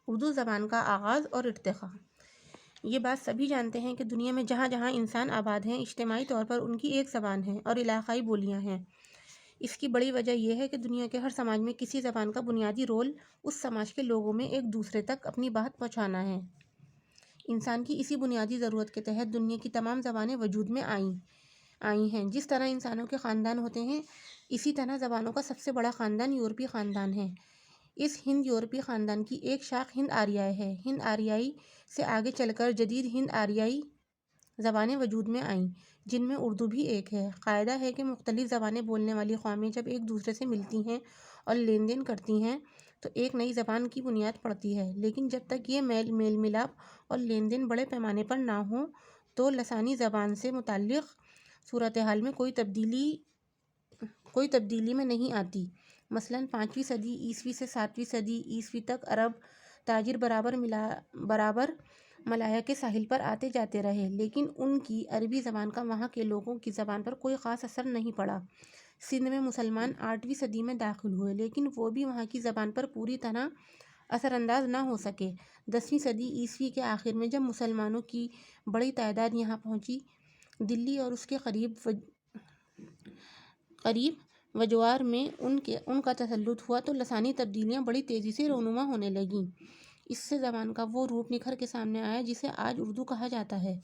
उर्दू ज़बान का आगाज़ और इर्तिक़ा। ये बात सभी जानते हैं कि दुनिया में जहाँ जहाँ इंसान आबाद हैं, इज्तिमाई तौर पर उनकी एक ज़बान है और इलाक़ाई बोलियाँ हैं। इसकी बड़ी वजह यह है कि दुनिया के हर समाज में किसी ज़बान का बुनियादी रोल उस समाज के लोगों में एक दूसरे तक अपनी बात पहुँचाना है। इंसान की इसी बुनियादी ज़रूरत के तहत दुनिया की तमाम ज़बानें वजूद में आई हैं। जिस तरह इंसानों के ख़ानदान होते हैं, इसी तरह ज़बानों का सबसे बड़ा ख़ानदान यूरोपीय ख़ानदान है। इस हिंद यूरोपीय ख़ानदान की एक शाख हिंद आर्याई है। हिंद आर्याई से आगे चलकर जदीद हिंद आर्याई ज़बानें वजूद में आईं, जिनमें उर्दू भी एक है। क़ायदा है कि मुख्तलिफ़ ज़बानें बोलने वाली कौमें जब एक दूसरे से मिलती हैं और लेन देन करती हैं तो एक नई ज़बान की बुनियाद पड़ती है। लेकिन जब तक ये मेल मिलाप और लेन देन बड़े पैमाने पर ना हो तो लसानी ज़बान से मुताल्लिक़ सूरत हाल में कोई तब्दीली में नहीं आती। मसलन 5वीं सदी ईस्वी से 7वीं सदी ईस्वी तक अरब ताजिर बराबर मलाया के साहिल पर आते जाते रहे, लेकिन उनकी अरबी ज़बान का वहाँ के लोगों की ज़बान पर कोई ख़ास असर नहीं पड़ा। सिंध में मुसलमान 8वीं सदी में दाखिल हुए, लेकिन वो भी वहाँ की ज़बान पर पूरी तरह असरअंदाज ना हो सके। 10वीं सदी ईस्वी के आखिर में जब मुसलमानों की बड़ी तादाद यहाँ पहुँची, दिल्ली और उसके करीब वजवार में उनका तसल्लुत हुआ तो लसानी तब्दीलियाँ बड़ी तेज़ी से रोनुमा होने लगीं। इससे ज़बान का वो रूप निखर के सामने आया जिसे आज उर्दू कहा जाता है।